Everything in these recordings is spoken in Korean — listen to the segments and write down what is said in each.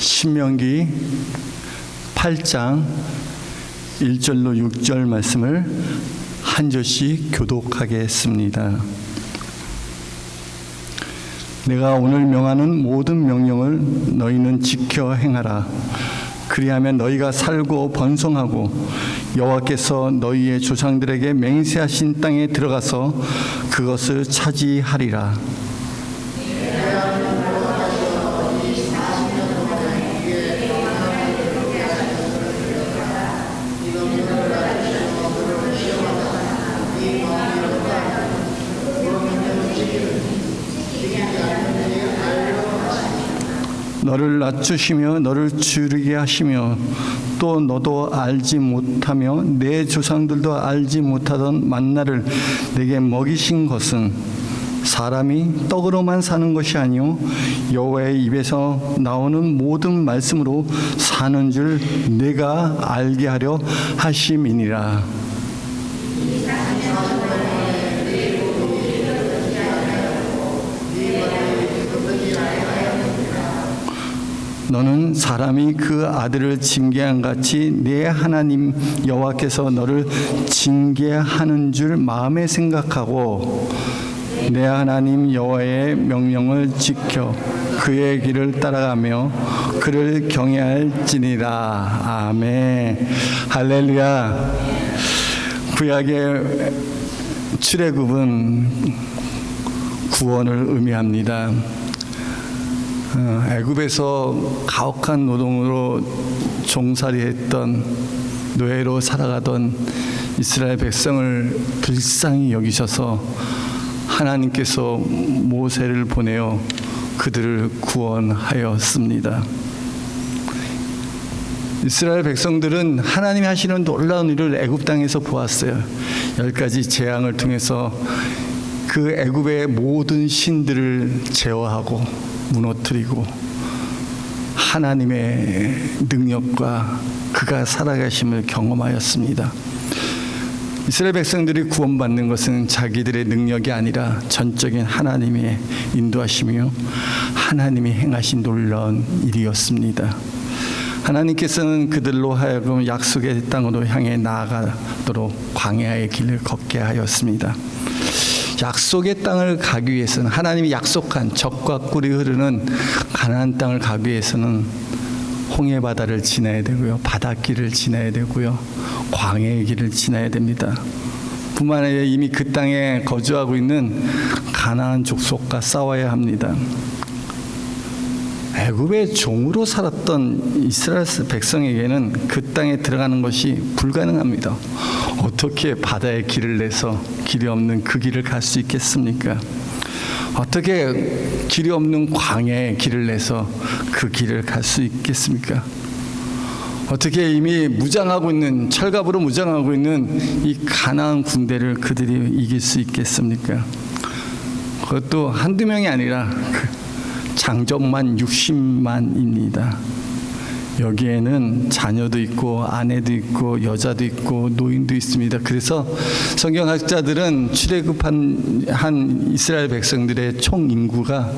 신명기 8장 1절로 6절 말씀을 한 절씩 교독하겠습니다. 내가 오늘 명하는 모든 명령을 너희는 지켜 행하라. 그리하면 너희가 살고 번성하고 여호와께서 너희의 조상들에게 맹세하신 땅에 들어가서 그것을 차지하리라. 너를 낮추시며 너를 줄이게 하시며 또 너도 알지 못하며 내 조상들도 알지 못하던 만나를 내게 먹이신 것은 사람이 떡으로만 사는 것이 아니요 여호와의 입에서 나오는 모든 말씀으로 사는 줄 내가 알게 하려 하심이니라. 너는 사람이 그 아들을 징계한 같이 내 하나님 여호와께서 너를 징계하는 줄 마음에 생각하고 내 하나님 여호와의 명령을 지켜 그의 길을 따라가며 그를 경외할지니라. 아멘. 할렐루야. 구약의 출애굽은 구원을 의미합니다. 애굽에서 가혹한 노동으로 종살이했던 노예로 살아가던 이스라엘 백성을 불쌍히 여기셔서 하나님께서 모세를 보내어 그들을 구원하였습니다. 이스라엘 백성들은 하나님이 하시는 놀라운 일을 애굽 땅에서 보았어요. 10가지 재앙을 통해서 그 애굽의 모든 신들을 제어하고 무너뜨리고 하나님의 능력과 그가 살아가심을 경험하였습니다. 이스라엘 백성들이 구원받는 것은 자기들의 능력이 아니라 전적인 하나님의 인도하심이요 하나님이 행하신 놀라운 일이었습니다. 하나님께서는 그들로 하여금 약속의 땅으로 향해 나아가도록 광야의 길을 걷게 하였습니다. 약속의 땅을 가기 위해서는 하나님이 약속한 젖과 꿀이 흐르는 가나안 땅을 가기 위해서는 홍해 바다를 지나야 되고요, 바닷길을 지나야 되고요, 광야의 길을 지나야 됩니다. 뿐만 아니라 이미 그 땅에 거주하고 있는 가나안 족속과 싸워야 합니다. 애굽의 종으로 살았던 이스라엘 백성에게는 그 땅에 들어가는 것이 불가능합니다. 어떻게 바다의 길을 내서 길이 없는 그 길을 갈 수 있겠습니까? 어떻게 길이 없는 광야의 길을 내서 그 길을 갈 수 있겠습니까? 어떻게 이미 무장하고 있는, 철갑으로 무장하고 있는 이 가나안 군대를 그들이 이길 수 있겠습니까? 그것도 한두 명이 아니라 장정만 60만입니다. 여기에는 자녀도 있고 아내도 있고 여자도 있고 노인도 있습니다. 그래서 성경학자들은 출애굽한 이스라엘 백성들의 총 인구가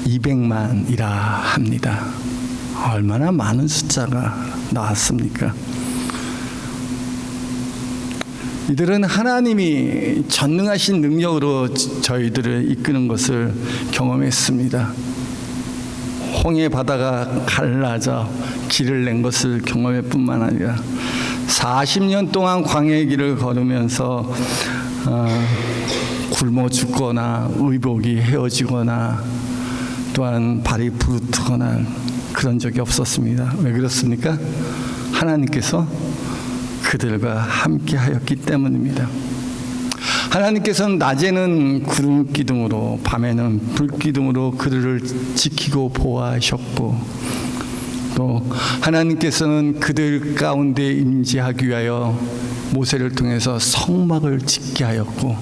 200만이라 합니다. 얼마나 많은 숫자가 나왔습니까? 이들은 하나님이 전능하신 능력으로 저희들을 이끄는 것을 경험했습니다. 홍해 바다가 갈라져 길을 낸 것을 경험할 뿐만 아니라 40년 동안 광야의 길을 걸으면서 굶어 죽거나 의복이 헤어지거나 또한 발이 부르트거나 그런 적이 없었습니다. 왜 그렇습니까? 하나님께서 그들과 함께 하였기 때문입니다. 하나님께서는 낮에는 구름 기둥으로 밤에는 불 기둥으로 그들을 지키고 보호하셨고 또 하나님께서는 그들 가운데 임재하기 위하여 모세를 통해서 성막을 짓게 하였고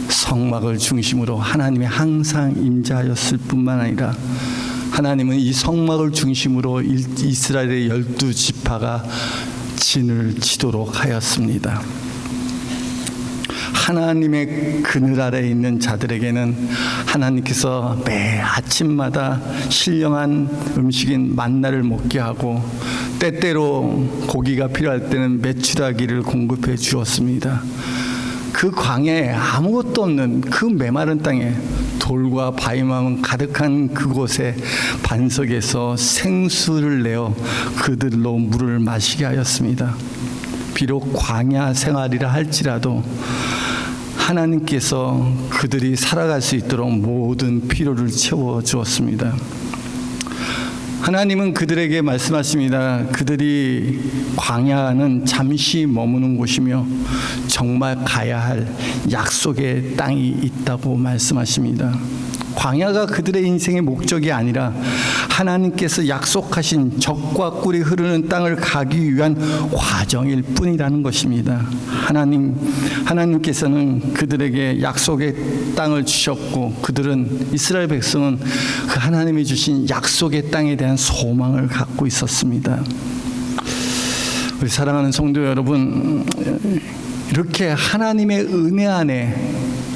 성막을 중심으로 하나님이 항상 임재하였을 뿐만 아니라 하나님은 이 성막을 중심으로 이스라엘의 12지파가 진을 치도록 하였습니다. 하나님의 그늘 아래에 있는 자들에게는 하나님께서 매 아침마다 신령한 음식인 만나를 먹게 하고 때때로 고기가 필요할 때는 메추라기를 공급해 주었습니다. 그 광야에 아무것도 없는 그 메마른 땅에 돌과 바위만 가득한 그곳에 반석에서 생수를 내어 그들로 물을 마시게 하였습니다. 비록 광야 생활이라 할지라도 하나님께서 그들이 살아갈 수 있도록 모든 필요를 채워주었습니다. 하나님은 그들에게 말씀하십니다. 그들이 광야는 잠시 머무는 곳이며 정말 가야 할 약속의 땅이 있다고 말씀하십니다. 광야가 그들의 인생의 목적이 아니라 하나님께서 약속하신 젖과 꿀이 흐르는 땅을 가기 위한 과정일 뿐이라는 것입니다. 하나님께서는 그들에게 약속의 땅을 주셨고 그들은 이스라엘 백성은 그 하나님이 주신 약속의 땅에 대한 소망을 갖고 있었습니다. 우리 사랑하는 성도 여러분, 이렇게 하나님의 은혜 안에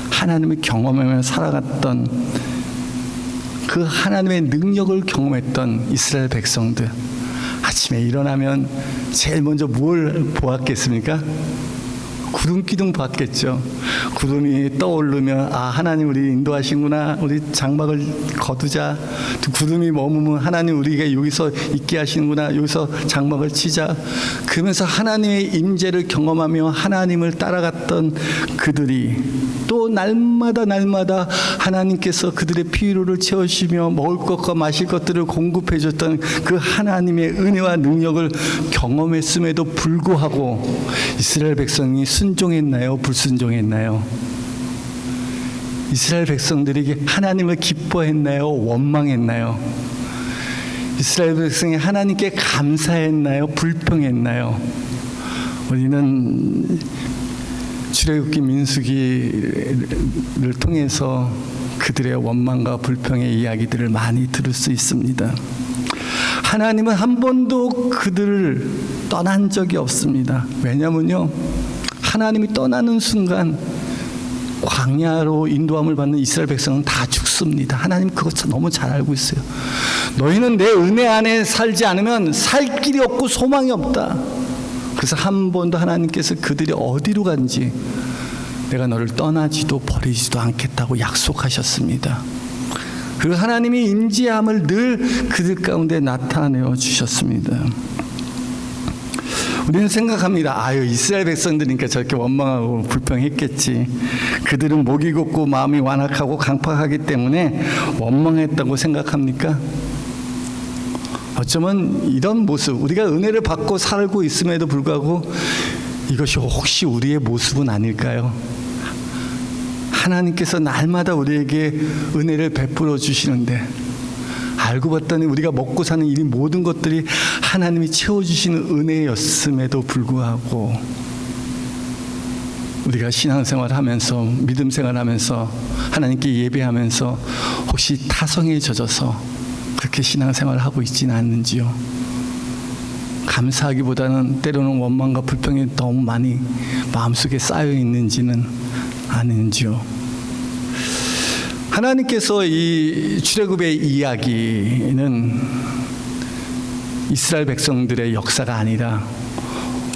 하나님을 경험하며 살아갔던 그 하나님의 능력을 경험했던 이스라엘 백성들, 아침에 일어나면 제일 먼저 뭘 보았겠습니까? 구름 기둥 봤겠죠. 구름이 떠오르면 아, 하나님 우리 인도하시구나, 우리 장막을 거두자. 구름이 머무면 하나님 우리가 여기서 있게 하시는구나, 여기서 장막을 치자. 그러면서 하나님의 임재를 경험하며 하나님을 따라갔던 그들이 또 날마다 하나님께서 그들의 필요를 채우시며 먹을 것과 마실 것들을 공급해 줬던 그 하나님의 은혜와 능력을 경험했음에도 불구하고 이스라엘 백성이 순종했나요? 불순종했나요? 이스라엘 백성들이 하나님을 기뻐했나요? 원망했나요? 이스라엘 백성이 하나님께 감사했나요? 불평했나요? 우리는 출애굽기 민수기를 통해서 그들의 원망과 불평의 이야기들을 많이 들을 수 있습니다. 하나님은 한 번도 그들을 떠난 적이 없습니다. 왜냐면요, 하나님이 떠나는 순간 광야로 인도함을 받는 이스라엘 백성은 다 죽습니다. 하나님 그것 너무 잘 알고 있어요. 너희는 내 은혜 안에 살지 않으면 살 길이 없고 소망이 없다. 그래서 한 번도 하나님께서 그들이 어디로 간지 내가 너를 떠나지도 버리지도 않겠다고 약속하셨습니다. 그리고 하나님이 임재함을 늘 그들 가운데 나타내어 주셨습니다. 우리는 생각합니다. 아유, 이스라엘 백성들이니까 저렇게 원망하고 불평했겠지. 그들은 목이 곱고 마음이 완악하고 강팍하기 때문에 원망했다고 생각합니까? 어쩌면 이런 모습, 우리가 은혜를 받고 살고 있음에도 불구하고 이것이 혹시 우리의 모습은 아닐까요? 하나님께서 날마다 우리에게 은혜를 베풀어 주시는데 알고 봤더니 우리가 먹고 사는 이 모든 것들이 하나님이 채워주시는 은혜였음에도 불구하고 우리가 신앙생활하면서 믿음생활하면서 하나님께 예배하면서 혹시 타성에 젖어서 그렇게 신앙생활을 하고 있지는 않는지요? 감사하기보다는 때로는 원망과 불평이 너무 많이 마음속에 쌓여 있는지는 아는지요? 하나님께서 이 출애굽의 이야기는 이스라엘 백성들의 역사가 아니라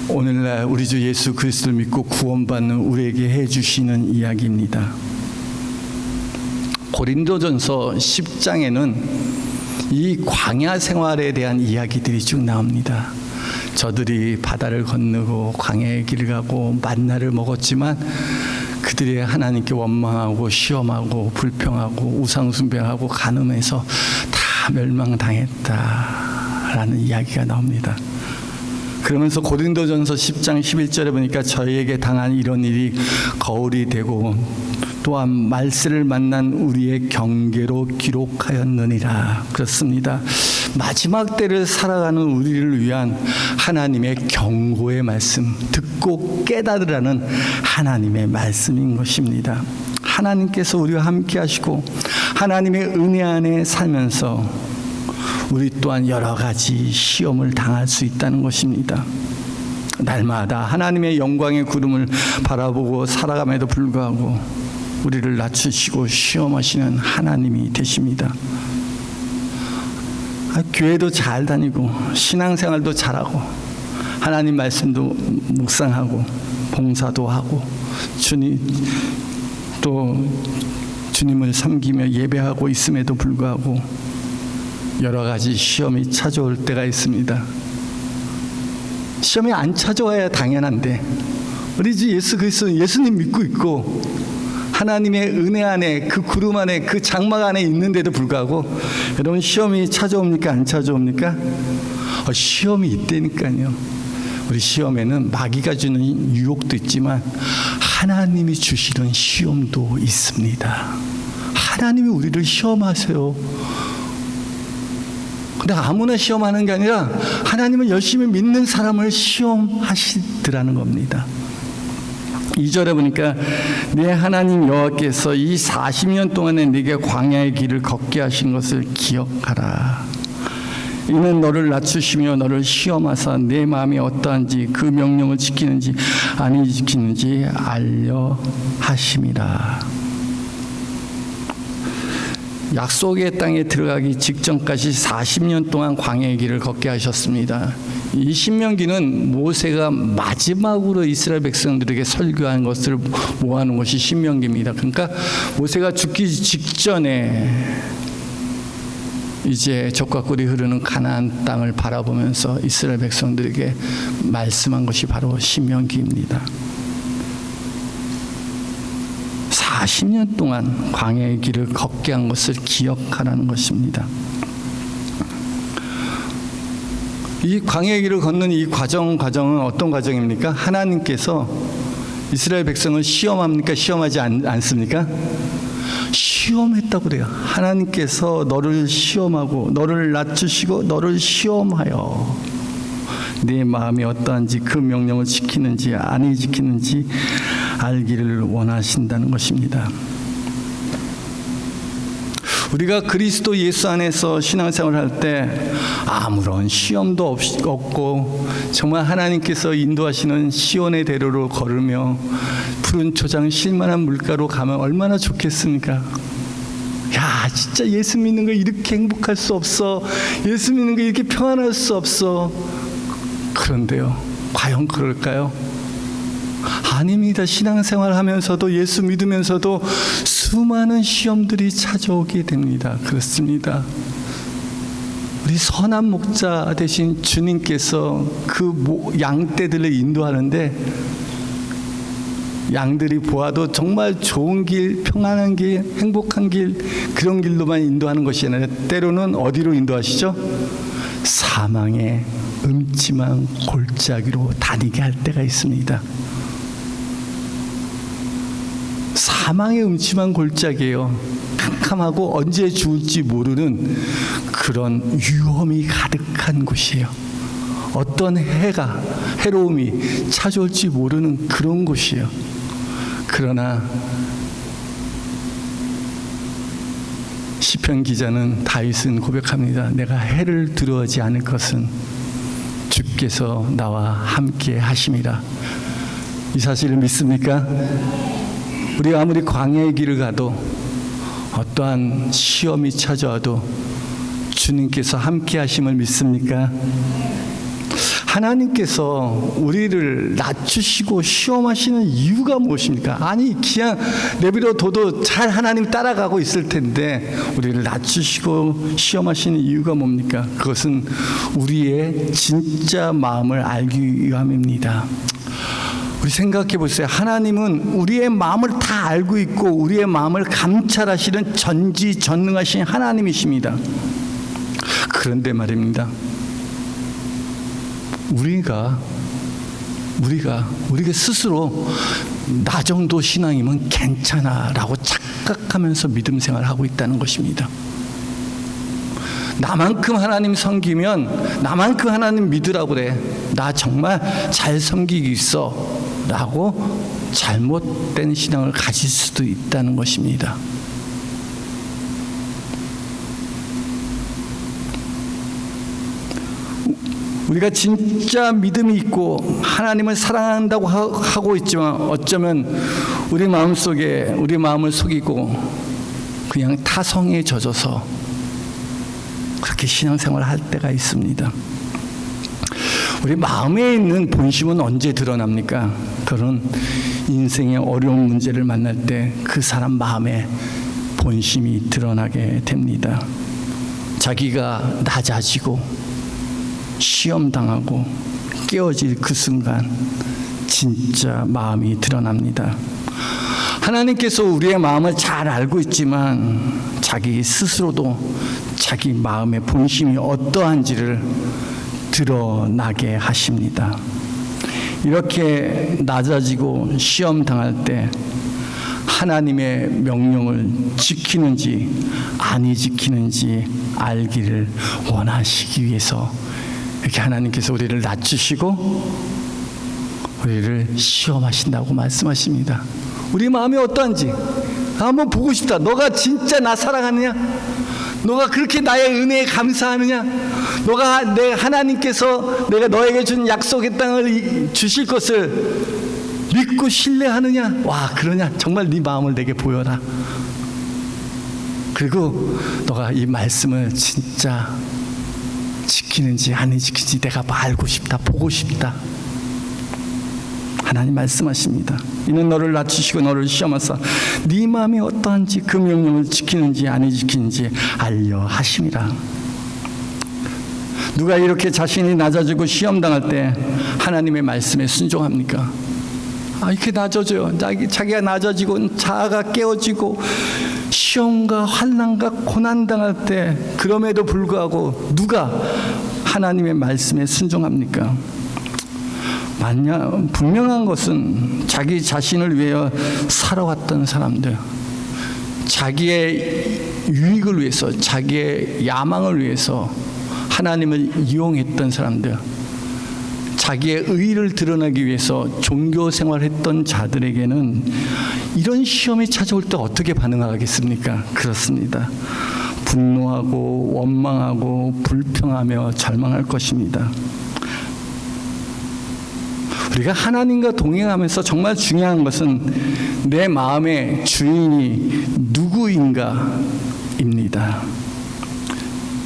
오늘날 우리 주 예수 그리스도를 믿고 구원받는 우리에게 해주시는 이야기입니다. 고린도전서 10장에는 이 광야 생활에 대한 이야기들이 쭉 나옵니다. 저들이 바다를 건너고 광야의 길을 가고 만나를 먹었지만 그들이 하나님께 원망하고 시험하고 불평하고 우상숭배하고 간음해서 다 멸망당했다라는 이야기가 나옵니다. 그러면서 고린도전서 10장 11절에 보니까 저희에게 당한 이런 일이 거울이 되고 또한 말세를 만난 우리의 경계로 기록하였느니라. 그렇습니다. 마지막 때를 살아가는 우리를 위한 하나님의 경고의 말씀, 듣고 깨달으라는 하나님의 말씀인 것입니다. 하나님께서 우리와 함께 하시고 하나님의 은혜 안에 살면서 우리 또한 여러 가지 시험을 당할 수 있다는 것입니다. 날마다 하나님의 영광의 구름을 바라보고 살아감에도 불구하고 우리를 낮추시고 시험하시는 하나님이 되십니다. 교회도 잘 다니고 신앙생활도 잘하고 하나님 말씀도 묵상하고 봉사도 하고 주님을 섬기며 예배하고 있음에도 불구하고 여러 가지 시험이 찾아올 때가 있습니다. 시험이 안 찾아와야 당연한데 우리 주 예수 그리스도 예수님 믿고 있고 하나님의 은혜 안에 그 구름 안에 그 장막 안에 있는데도 불구하고 여러분 시험이 찾아옵니까? 안 찾아옵니까? 시험이 있다니까요. 우리 시험에는 마귀가 주는 유혹도 있지만 하나님이 주시는 시험도 있습니다. 하나님이 우리를 시험하세요. 근데 아무나 시험하는 게 아니라 하나님을 열심히 믿는 사람을 시험하시더라는 겁니다. 2절에 보니까 내 하나님 여호와께서 이 40년 동안에 네게 광야의 길을 걷게 하신 것을 기억하라. 이는 너를 낮추시며 너를 시험하사 내 마음이 어떠한지 그 명령을 지키는지 아니 지키는지 알려 하심이라. 약속의 땅에 들어가기 직전까지 40년 동안 광야의 길을 걷게 하셨습니다. 이 신명기는 모세가 마지막으로 이스라엘 백성들에게 설교한 것을 모아놓은 것이 신명기입니다. 그러니까 모세가 죽기 직전에 이제 적과 꿀이 흐르는 가나안 땅을 바라보면서 이스라엘 백성들에게 말씀한 것이 바로 신명기입니다. 40년 동안 광야의 길을 걷게 한 것을 기억하라는 것입니다. 이 광야의 길을 걷는 이 과정은 어떤 과정입니까? 하나님께서 이스라엘 백성을 시험합니까? 시험하지 않습니까? 시험했다고 그래요. 하나님께서 너를 시험하고 너를 낮추시고 너를 시험하여 네 마음이 어떠한지 그 명령을 지키는지 아니 지키는지 알기를 원하신다는 것입니다. 우리가 그리스도 예수 안에서 신앙생활을 할 때 아무런 시험도 없고 정말 하나님께서 인도하시는 시온의 대로로 걸으며 푸른 초장 쉴만한 물가로 가면 얼마나 좋겠습니까? 야, 진짜 예수 믿는 거 이렇게 행복할 수 없어. 예수 믿는 거 이렇게 평안할 수 없어. 그런데요, 과연 그럴까요? 아닙니다. 신앙생활 하면서도 예수 믿으면서도 수많은 시험들이 찾아오게 됩니다. 그렇습니다. 우리 선한 목자 되신 주님께서 그 양떼들을 인도하는데 양들이 보아도 정말 좋은 길, 평안한 길, 행복한 길 그런 길로만 인도하는 것이 아니라 때로는 어디로 인도하시죠? 사망의 음침한 골짜기로 다니게 할 때가 있습니다. 사망의 음침한 골짜기예요. 캄캄하고 언제 죽을지 모르는 그런 위험이 가득한 곳이에요. 어떤 해로움이 찾아올지 모르는 그런 곳이에요. 그러나 시편 기자는 다윗은 고백합니다. 내가 해를 두려워하지 않을 것은 주께서 나와 함께 하심이라. 이 사실을 믿습니까? 우리가 아무리 광야의 길을 가도 어떠한 시험이 찾아와도 주님께서 함께 하심을 믿습니까? 하나님께서 우리를 낮추시고 시험하시는 이유가 무엇입니까? 아니 그냥 내버려둬도 잘 하나님 따라가고 있을 텐데 우리를 낮추시고 시험하시는 이유가 뭡니까? 그것은 우리의 진짜 마음을 알기 위함입니다. 우리 생각해 보세요. 하나님은 우리의 마음을 다 알고 있고 우리의 마음을 감찰하시는 전지전능하신 하나님이십니다. 그런데 말입니다. 우리가 스스로 나 정도 신앙이면 괜찮아라고 착각하면서 믿음 생활을 하고 있다는 것입니다. 나만큼 하나님 섬기면 나만큼 하나님 믿으라고 그래. 나 정말 잘 섬기겠어 라고 잘못된 신앙을 가질 수도 있다는 것입니다. 우리가 진짜 믿음이 있고 하나님을 사랑한다고 하고 있지만 어쩌면 우리 마음속에 우리 마음을 속이고 그냥 타성에 젖어서 그렇게 신앙생활을 할 때가 있습니다. 우리 마음에 있는 본심은 언제 드러납니까? 그런 인생의 어려운 문제를 만날 때 그 사람 마음에 본심이 드러나게 됩니다. 자기가 낮아지고 시험당하고 깨어질 그 순간 진짜 마음이 드러납니다. 하나님께서 우리의 마음을 잘 알고 있지만 자기 스스로도 자기 마음의 본심이 어떠한지를 드러나게 하십니다. 이렇게 낮아지고 시험당할 때 하나님의 명령을 지키는지 아니 지키는지 알기를 원하시기 위해서 이렇게 하나님께서 우리를 낮추시고 우리를 시험하신다고 말씀하십니다. 우리 마음이 어떠한지 한번 보고 싶다. 너가 진짜 나 사랑하느냐? 너가 그렇게 나의 은혜에 감사하느냐? 너가 내 하나님께서 내가 너에게 준 약속의 땅을 주실 것을 믿고 신뢰하느냐? 와, 그러냐? 정말 네 마음을 내게 보여라. 그리고 너가 이 말씀을 진짜 지키는지 아니 지키는지 내가 알고 싶다, 보고 싶다. 하나님 말씀하십니다. 이는 너를 낮추시고 너를 시험하사 네 마음이 어떠한지 그 명령을 지키는지 아니 지키는지 알려 하심이라. 누가 이렇게 자신이 낮아지고 시험당할 때 하나님의 말씀에 순종합니까? 이렇게 낮아져요. 자기가 낮아지고 자아가 깨어지고 시험과 환난과 고난당할 때 그럼에도 불구하고 누가 하나님의 말씀에 순종합니까? 분명한 것은 자기 자신을 위하여 살아왔던 사람들, 자기의 유익을 위해서, 자기의 야망을 위해서 하나님을 이용했던 사람들, 자기의 의의를 드러내기 위해서 종교 생활했던 자들에게는 이런 시험이 찾아올 때 어떻게 반응하겠습니까? 그렇습니다. 분노하고 원망하고 불평하며 절망할 것입니다. 우리가 하나님과 동행하면서 정말 중요한 것은 내 마음의 주인이 누구인가입니다.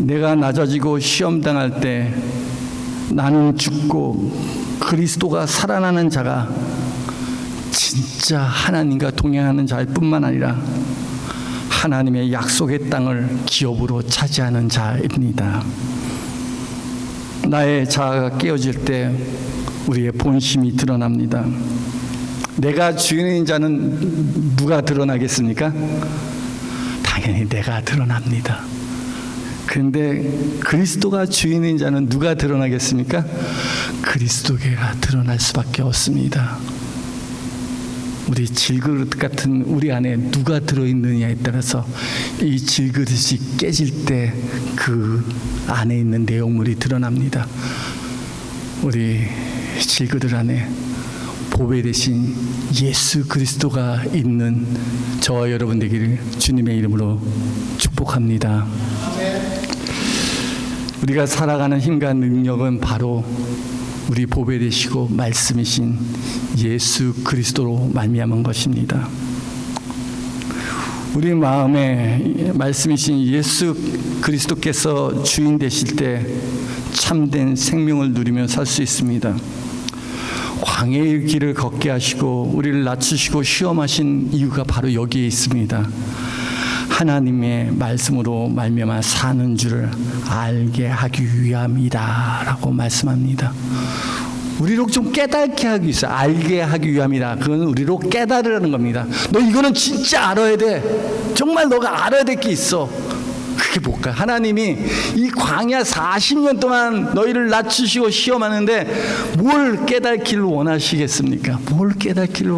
내가 낮아지고 시험당할 때 나는 죽고 그리스도가 살아나는 자가 진짜 하나님과 동행하는 자일 뿐만 아니라 하나님의 약속의 땅을 기업으로 차지하는 자입니다. 나의 자아가 깨어질 때 우리의 본심이 드러납니다. 내가 주인인 자는 누가 드러나겠습니까? 당연히 내가 드러납니다. 그런데 그리스도가 주인인 자는 누가 드러나겠습니까? 그리스도가 드러날 수밖에 없습니다. 우리 질그릇 같은 우리 안에 누가 들어있느냐에 따라서 이 질그릇이 깨질 때 그 안에 있는 내용물이 드러납니다. 우리 질그릇 안에 보배 대신 예수 그리스도가 있는 저와 여러분 되기를 주님의 이름으로 축복합니다. 우리가 살아가는 힘과 능력은 바로 우리 보배 되시고 말씀이신 예수 그리스도로 말미암은 것입니다. 우리 마음에 말씀이신 예수 그리스도께서 주인 되실 때 참된 생명을 누리며 살 수 있습니다. 광야의 길을 걷게 하시고 우리를 낮추시고 시험하신 이유가 바로 여기에 있습니다. 하나님의 말씀으로 말미암아 사는 줄을 알게 하기 위함이다라고 말씀합니다. 우리로 좀 깨닫게 하기 위해서 알게 하기 위함이다. 그건 우리로 깨달으라는 겁니다. 너 이거는 진짜 알아야 돼. 정말 너가 알아야 될 게 있어. 그게 뭘까? 하나님이 이 광야 40년 동안 너희를 낮추시고 시험하는데 뭘 깨닫기를 원하시겠습니까? 뭘 깨닫기를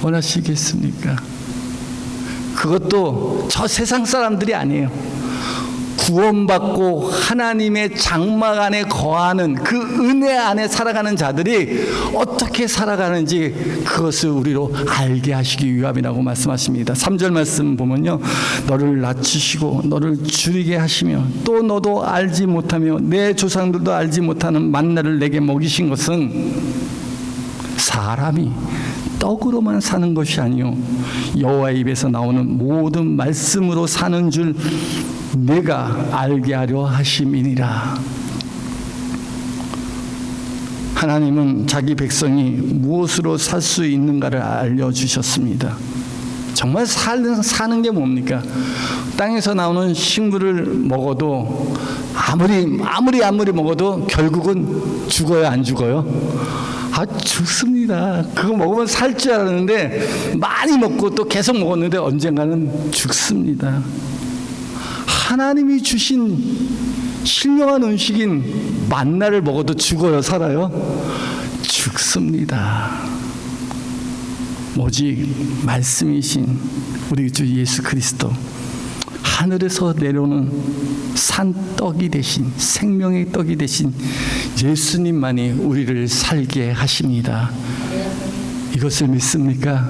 원하시겠습니까? 그것도 저 세상 사람들이 아니에요. 구원받고 하나님의 장막 안에 거하는 그 은혜 안에 살아가는 자들이 어떻게 살아가는지 그것을 우리로 알게 하시기 위함이라고 말씀하십니다. 3절 말씀 보면요, 너를 낮추시고 너를 줄이게 하시며 또 너도 알지 못하며 내 조상들도 알지 못하는 만나를 내게 먹이신 것은 사람이 떡으로만 사는 것이 아니요 여호와의 입에서 나오는 모든 말씀으로 사는 줄 내가 알게 하려 하심이니라. 하나님은 자기 백성이 무엇으로 살 수 있는가를 알려주셨습니다. 정말 사는 게 뭡니까? 땅에서 나오는 식물을 먹어도 아무리 먹어도 결국은 죽어요, 안 죽어요? 죽습니다. 그거 먹으면 살 줄 알았는데 많이 먹고 또 계속 먹었는데 언젠가는 죽습니다. 하나님이 주신 신령한 음식인 만나를 먹어도 죽어요, 살아요? 죽습니다. 오직 말씀이신 우리 주 예수 그리스도, 하늘에서 내려오는 산떡이 되신, 생명의 떡이 되신 예수님만이 우리를 살게 하십니다. 이것을 믿습니까?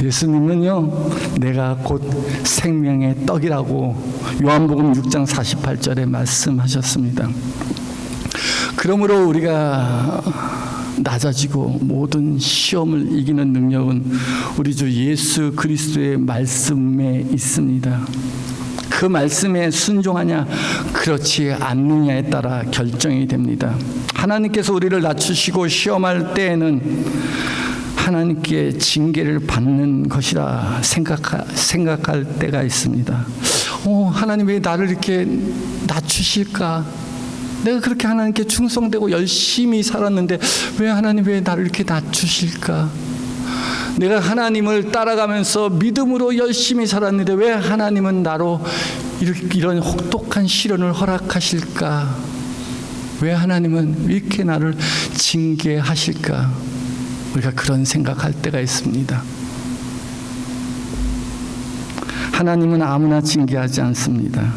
예수님은요, 내가 곧 생명의 떡이라고 요한복음 6장 48절에 말씀하셨습니다. 그러므로 우리가 낮아지고 모든 시험을 이기는 능력은 우리 주 예수 그리스도의 말씀에 있습니다. 그 말씀에 순종하냐 그렇지 않느냐에 따라 결정이 됩니다. 하나님께서 우리를 낮추시고 시험할 때에는 하나님께 징계를 받는 것이라 생각할 때가 있습니다. 하나님 왜 나를 이렇게 낮추실까? 내가 그렇게 하나님께 충성되고 열심히 살았는데 왜 하나님 왜 나를 이렇게 낮추실까? 내가 하나님을 따라가면서 믿음으로 열심히 살았는데 왜 하나님은 나로 이런 혹독한 시련을 허락하실까? 왜 하나님은 이렇게 나를 징계하실까? 우리가 그런 생각할 때가 있습니다. 하나님은 아무나 징계하지 않습니다.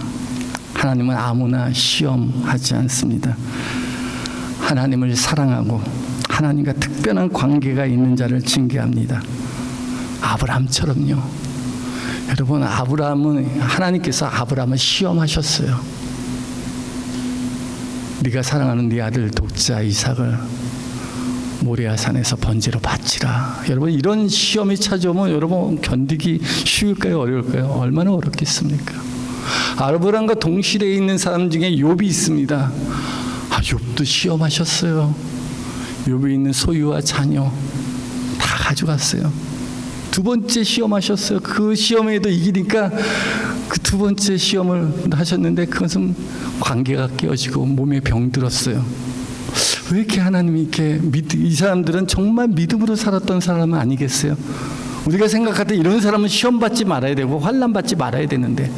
하나님은 아무나 시험하지 않습니다. 하나님을 사랑하고 하나님과 특별한 관계가 있는 자를 징계합니다. 아브라함처럼요. 여러분, 하나님께서 아브라함을 시험하셨어요. 네가 사랑하는 네 아들 독자 이삭을 모리아 산에서 번제로 바치라. 여러분, 이런 시험이 찾아오면 여러분 견디기 쉬울까요, 어려울까요? 얼마나 어렵겠습니까? 아브라함과 동실에 있는 사람 중에 욥이 있습니다. 욥도 시험하셨어요. 욥이 있는 소유와 자녀 다 가져갔어요. 두 번째 시험하셨어요. 그 시험에도 이기니까 그 두 번째 시험을 하셨는데 그것은 관계가 깨어지고 몸에 병들었어요. 왜 이렇게 하나님이 이렇게 이 사람들은 정말 믿음으로 살았던 사람은 아니겠어요? 우리가 생각할 때 이런 사람은 시험 받지 말아야 되고 환난 받지 말아야 되는데,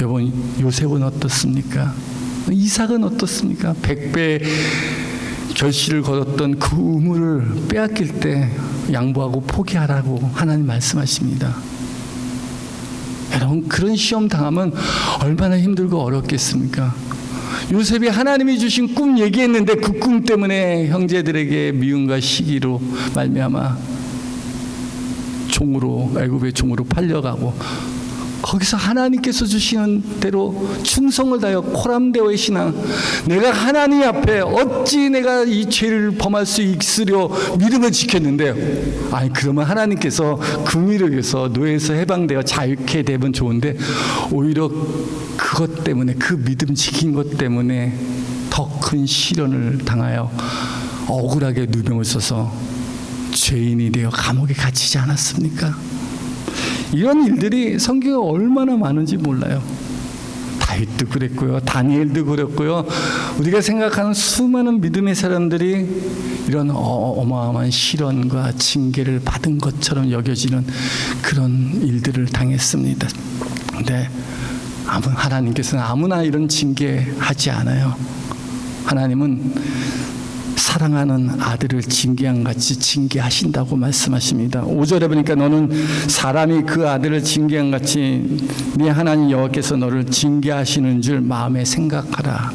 여러분, 요셉은 어떻습니까? 이삭은 어떻습니까? 100배 결실을 거뒀던 그 우물을 빼앗길 때 양보하고 포기하라고 하나님 말씀하십니다. 여러분, 그런 시험 당하면 얼마나 힘들고 어렵겠습니까? 요셉이 하나님이 주신 꿈 얘기했는데 그 꿈 때문에 형제들에게 미움과 시기로 말미암아 애굽의 종으로 팔려가고, 거기서 하나님께서 주시는 대로 충성을 다하여 코람데오의 신앙, 내가 하나님 앞에 어찌 내가 이 죄를 범할 수 있으려 믿음을 지켰는데, 그러면 하나님께서 긍휼에서 노예에서 해방되어 자유케 되면 좋은데 오히려 그것 때문에, 그 믿음 지킨 것 때문에 더 큰 시련을 당하여 억울하게 누명을 써서 죄인이 되어 감옥에 갇히지 않았습니까? 이런 일들이 성경에 얼마나 많은지 몰라요. 다윗도 그랬고요, 다니엘도 그랬고요. 우리가 생각하는 수많은 믿음의 사람들이 이런 어마어마한 시련과 징계를 받은 것처럼 여겨지는 그런 일들을 당했습니다. 근데 하나님께서는 아무나 이런 징계하지 않아요. 하나님은 사랑하는 아들을 징계한 같이 징계하신다고 말씀하십니다. 5절에 보니까 너는 사람이 그 아들을 징계한 같이 네 하나님 여호와께서 너를 징계하시는 줄 마음에 생각하라.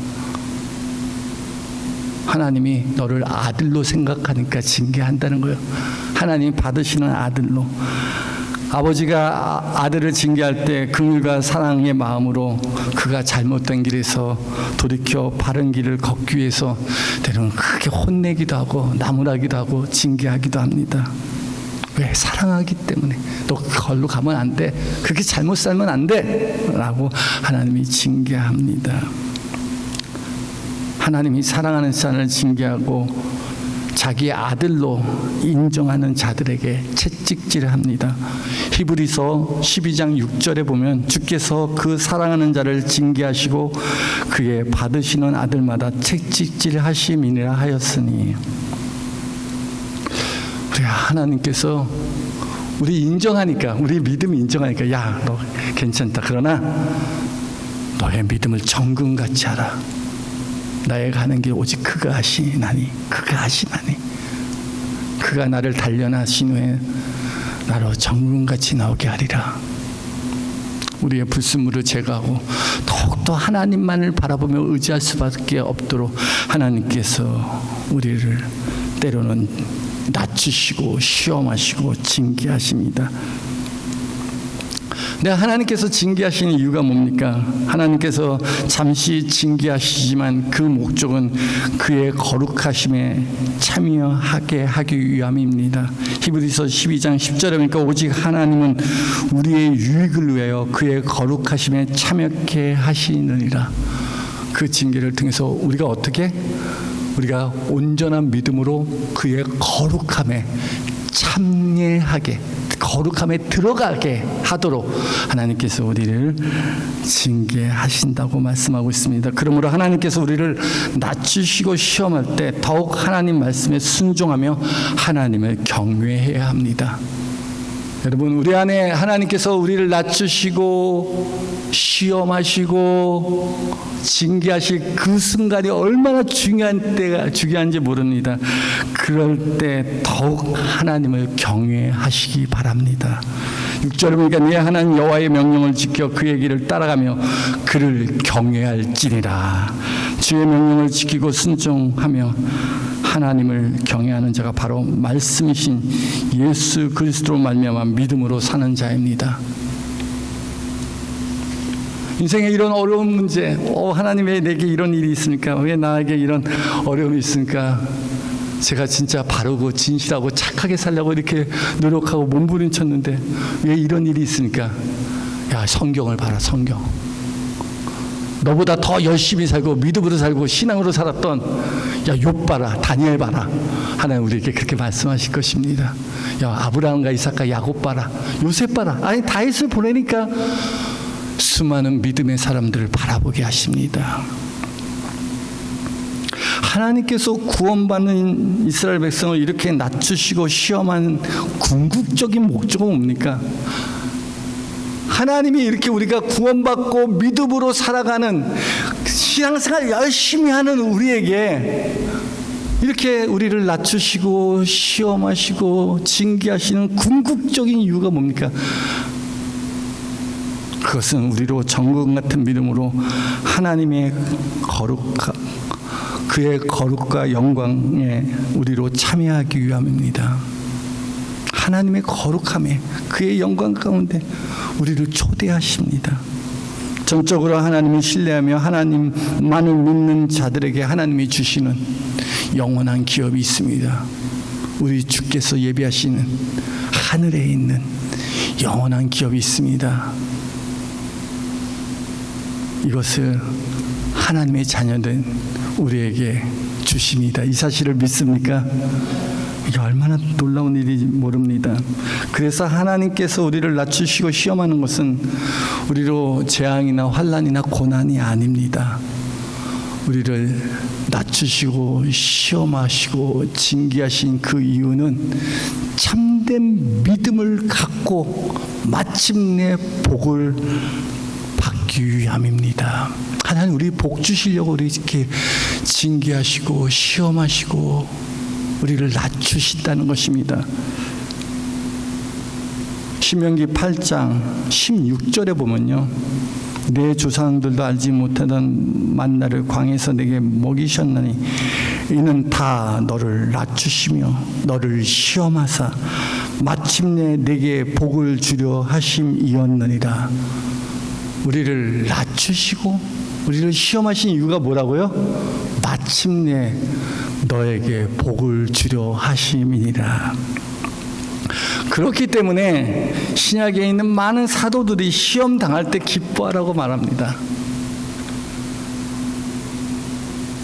하나님이 너를 아들로 생각하니까 징계한다는 거예요. 하나님이 받으시는 아들로. 아버지가 아들을 징계할 때 긍휼과 사랑의 마음으로 그가 잘못된 길에서 돌이켜 바른 길을 걷기 위해서 때로는 크게 혼내기도 하고 나무라기도 하고 징계하기도 합니다. 왜? 사랑하기 때문에. 너 그걸로 가면 안 돼. 그렇게 잘못 살면 안 돼. 라고 하나님이 징계합니다. 하나님이 사랑하는 자를 징계하고 자기의 아들로 인정하는 자들에게 채찍질을 합니다. 히브리서 12장 6절에 보면 주께서 그 사랑하는 자를 징계하시고 그의 받으시는 아들마다 채찍질 하심이니라 하였으니, 우리 하나님께서 우리 인정하니까, 우리 믿음 인정하니까, 야, 너 괜찮다. 그러나 너의 믿음을 정금같이 하라. 나의 가는 길 오직 그가 하시나니, 그가 하시나니, 그가 나를 단련하신 후에 나로 정금같이 나오게 하리라. 우리의 불순물을 제거하고 더욱더 하나님만을 바라보며 의지할 수밖에 없도록 하나님께서 우리를 때로는 낮추시고 시험하시고 징계하십니다. 근데 하나님께서 징계하시는 이유가 뭡니까? 하나님께서 잠시 징계하시지만 그 목적은 그의 거룩하심에 참여하게 하기 위함입니다. 히브리서 12장 10절에 보니까 오직 하나님은 우리의 유익을 위하여 그의 거룩하심에 참여케 하시느니라. 그 징계를 통해서 우리가 어떻게? 우리가 온전한 믿음으로 그의 거룩함에 참여하게, 거룩함에 들어가게 하도록 하나님께서 우리를 징계하신다고 말씀하고 있습니다. 그러므로 하나님께서 우리를 낮추시고 시험할 때 더욱 하나님 말씀에 순종하며 하나님을 경외해야 합니다. 여러분, 우리 안에 하나님께서 우리를 낮추시고 시험하시고 징계하실 그 순간이 얼마나 중요한지 모릅니다. 그럴 때 더욱 하나님을 경외하시기 바랍니다. 6절에 보니까 네 하나님 여호와의 명령을 지켜 그의 길을 따라가며 그를 경외할지니라. 주의 명령을 지키고 순종하며 하나님을 경외하는 자가 바로 말씀이신 예수 그리스도로 말미암아 믿음으로 사는 자입니다. 인생에 이런 어려운 문제, 하나님 왜 내게 이런 일이 있습니까? 왜 나에게 이런 어려움이 있습니까? 제가 진짜 바르고 진실하고 착하게 살려고 이렇게 노력하고 몸부림쳤는데 왜 이런 일이 있습니까? 야, 성경을 봐라. 성경. 너보다 더 열심히 살고 믿음으로 살고 신앙으로 살았던 욥 봐라, 다니엘 봐라. 하나님 우리에게 그렇게 말씀하실 것입니다. 야, 아브라함과 이삭과 야곱 봐라, 요셉 봐라. 아니, 다윗을 보내니까 수많은 믿음의 사람들을 바라보게 하십니다. 하나님께서 구원받는 이스라엘 백성을 이렇게 낮추시고 시험하는 궁극적인 목적은 뭡니까? 하나님이 이렇게 우리가 구원받고 믿음으로 살아가는 신앙생활 열심히 하는 우리에게 이렇게 우리를 낮추시고 시험하시고 징계하시는 궁극적인 이유가 뭡니까? 그것은 우리로 정금 같은 믿음으로 하나님의 그의 거룩과 영광에 우리로 참여하기 위함입니다. 하나님의 거룩함에 그의 영광 가운데 우리를 초대하십니다. 전적으로 하나님을 신뢰하며 하나님만을 믿는 자들에게 하나님이 주시는 영원한 기업이 있습니다. 우리 주께서 예비하시는 하늘에 있는 영원한 기업이 있습니다. 이것을 하나님의 자녀된 우리에게 주십니다. 이 사실을 믿습니까? 이게 얼마나 놀라운 일인지 모릅니다. 그래서 하나님께서 우리를 낮추시고 시험하는 것은 우리로 재앙이나 환난이나 고난이 아닙니다. 우리를 낮추시고 시험하시고 징계하신 그 이유는 참된 믿음을 갖고 마침내 복을 받기 위함입니다. 하나님 우리 복 주시려고 우리 이렇게 징계하시고 시험하시고 우리를 낮추신다는 것입니다. 신명기 8장 16절에 보면요, 내 조상들도 알지 못하던 만나를 광야에서 내게 먹이셨나니 이는 다 너를 낮추시며 너를 시험하사 마침내 내게 복을 주려 하심이었느니라. 우리를 낮추시고 우리를 시험하신 이유가 뭐라고요? 마침내 너에게 복을 주려 하심이니라. 그렇기 때문에 신약에 있는 많은 사도들이 시험 당할 때 기뻐하라고 말합니다.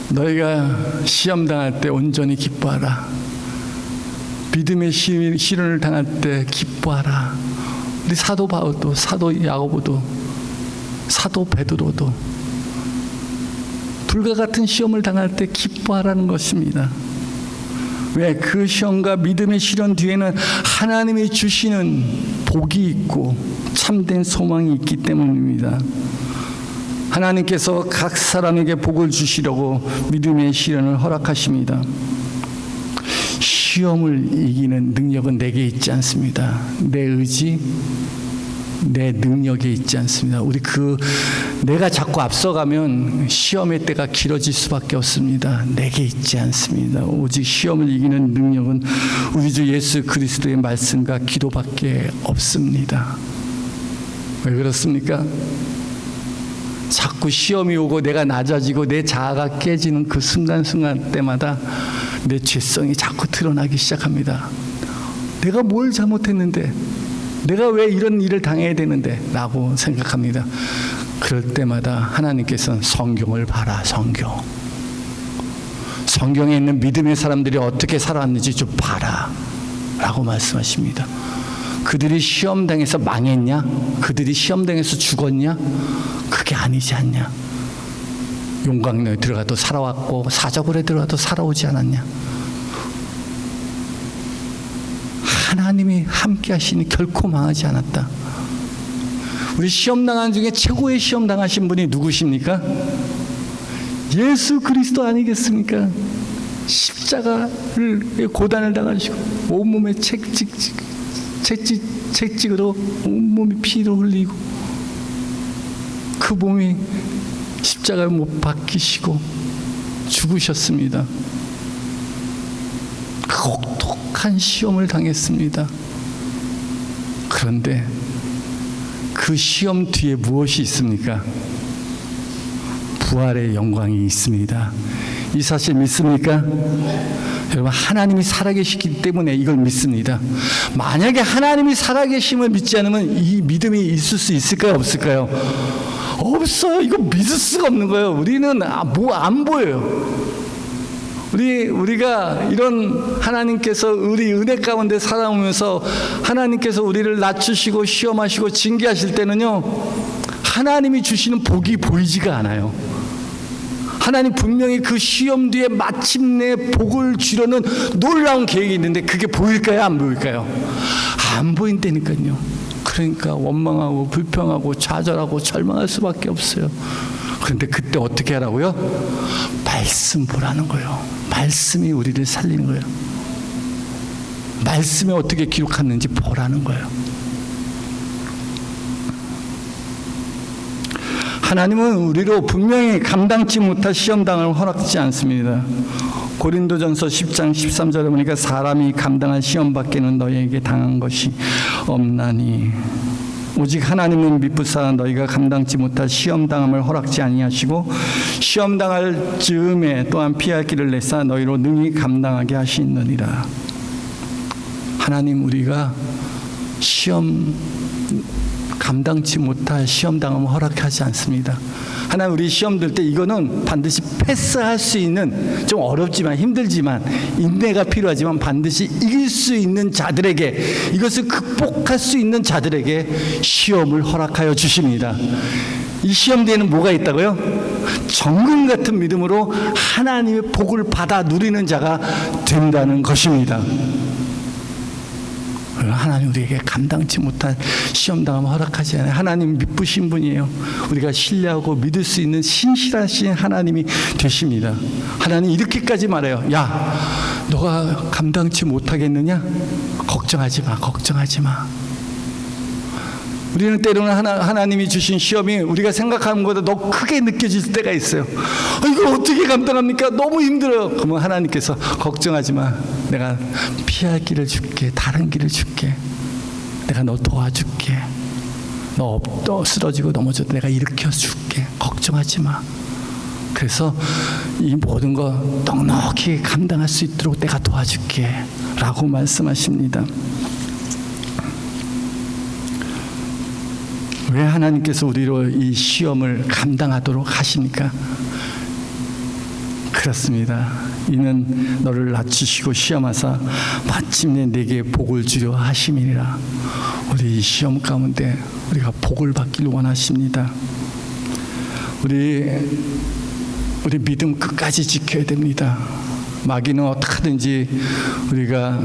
너희가 시험 당할 때 온전히 기뻐하라. 믿음의 시련을 당할 때 기뻐하라. 우리 사도 바울도, 사도 야고보도, 사도 베드로도 불과 같은 시험을 당할 때 기뻐하라는 것입니다. 왜? 그 시험과 믿음의 시련 뒤에는 하나님이 주시는 복이 있고 참된 소망이 있기 때문입니다. 하나님께서 각 사람에게 복을 주시려고 믿음의 시련을 허락하십니다. 시험을 이기는 능력은 내게 있지 않습니다. 내 의지, 내 능력에 있지 않습니다. 내가 자꾸 앞서가면 시험의 때가 길어질 수밖에 없습니다. 내게 있지 않습니다. 오직 시험을 이기는 능력은 우리 주 예수 그리스도의 말씀과 기도밖에 없습니다. 왜 그렇습니까? 자꾸 시험이 오고 내가 낮아지고 내 자아가 깨지는 그 순간순간 때마다 내 죄성이 자꾸 드러나기 시작합니다. 내가 뭘 잘못했는데, 내가 왜 이런 일을 당해야 되는데 라고 생각합니다. 그럴 때마다 하나님께서는 성경을 봐라. 성경에 있는 믿음의 사람들이 어떻게 살아왔는지 좀 봐라 라고 말씀하십니다. 그들이 시험당해서 망했냐? 그들이 시험당해서 죽었냐? 그게 아니지 않냐? 용광로에 들어가도 살아왔고 사자굴에 들어가도 살아오지 않았냐? 하나님이 함께 하시니 결코 망하지 않았다. 우리 시험당한 중에 최고의 시험당하신 분이 누구십니까? 예수 그리스도 아니겠습니까? 십자가를 고단을 당하시고 온몸에 채찍으로 온몸이 피로 흘리고 그 몸이 십자가에 못 박히시고 죽으셨습니다. 그 혹독한 시험을 당했습니다. 그런데 그 시험 뒤에 무엇이 있습니까? 부활의 영광이 있습니다. 이 사실 믿습니까? 여러분, 하나님이 살아계시기 때문에 이걸 믿습니다. 만약에 하나님이 살아계심을 믿지 않으면 이 믿음이 있을 수 있을까요? 없을까요? 없어요. 이거 믿을 수가 없는 거예요. 우리는 안 보여요. 우리가 이런 하나님께서 우리 은혜 가운데 살아오면서 하나님께서 우리를 낮추시고 시험하시고 징계하실 때는요, 하나님이 주시는 복이 보이지가 않아요. 하나님 분명히 그 시험 뒤에 마침내 복을 주려는 놀라운 계획이 있는데 그게 보일까요? 안 보일까요? 안 보인다니까요. 그러니까 원망하고 불평하고 좌절하고 절망할 수밖에 없어요. 그런데 그때 어떻게 하라고요? 말씀 보라는 거예요. 말씀이 우리를 살리는 거예요. 말씀에 어떻게 기록했는지 보라는 거예요. 하나님은 우리로 분명히 감당치 못할 시험당을 허락하지 않습니다. 고린도전서 10장 13절에 보니까 사람이 감당할 시험 밖에는 너희에게 당한 것이 없나니 오직 하나님은 미쁘사 너희가 감당치 못할 시험당함을 허락지 아니하시고 시험당할 즈음에 또한 피할 길을 내사 너희로 능히 감당하게 하시느니라. 하나님, 우리가 감당치 못할 시험당함을 허락하지 않습니다. 하나님, 우리 시험 들 때 이거는 반드시 패스할 수 있는, 좀 어렵지만 힘들지만 인내가 필요하지만 반드시 이길 수 있는 자들에게, 이것을 극복할 수 있는 자들에게 시험을 허락하여 주십니다. 이 시험 뒤에는 뭐가 있다고요? 정금 같은 믿음으로 하나님의 복을 받아 누리는 자가 된다는 것입니다. 그건 하나님 우리에게 감당치 못한 시험당함을 허락하지 않아요. 하나님 미쁘신 분이에요. 우리가 신뢰하고 믿을 수 있는 신실하신 하나님이 되십니다. 하나님 이렇게까지 말해요. 야, 너가 감당치 못하겠느냐? 걱정하지 마. 걱정하지 마. 우리는 때로는 하나님이 주신 시험이 우리가 생각하는 것보다 더 크게 느껴질 때가 있어요. 이걸 어떻게 감당합니까? 너무 힘들어요. 그러면 하나님께서 걱정하지 마. 내가 피할 길을 줄게. 다른 길을 줄게. 내가 너 도와줄게. 너 쓰러지고 넘어져도 내가 일으켜줄게. 걱정하지 마. 그래서 이 모든 거 넉넉히 감당할 수 있도록 내가 도와줄게 라고 말씀하십니다. 왜 하나님께서 우리로 이 시험을 감당하도록 하십니까? 그렇습니다. 이는 너를 낮추시고 시험하사 마침내 내게 복을 주려 하심이니라. 우리 이 시험 가운데 우리가 복을 받기를 원하십니다. 우리 믿음 끝까지 지켜야 됩니다. 마귀는 어떻게든지 우리가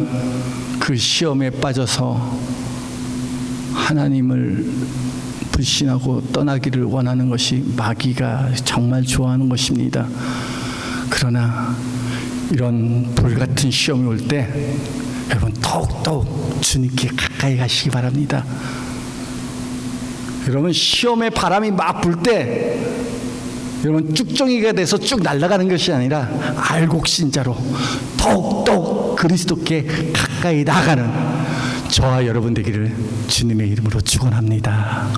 그 시험에 빠져서 하나님을 불신하고 떠나기를 원하는 것이 마귀가 정말 좋아하는 것입니다. 그러나 이런 불같은 시험이 올 때 여러분 더욱더욱 주님께 가까이 가시기 바랍니다. 여러분 시험의 바람이 막 불 때 여러분 쭉정이가 돼서 쭉 날아가는 것이 아니라 알곡신자로 더욱더욱 그리스도께 가까이 나가는 저와 여러분 되기를 주님의 이름으로 축원합니다.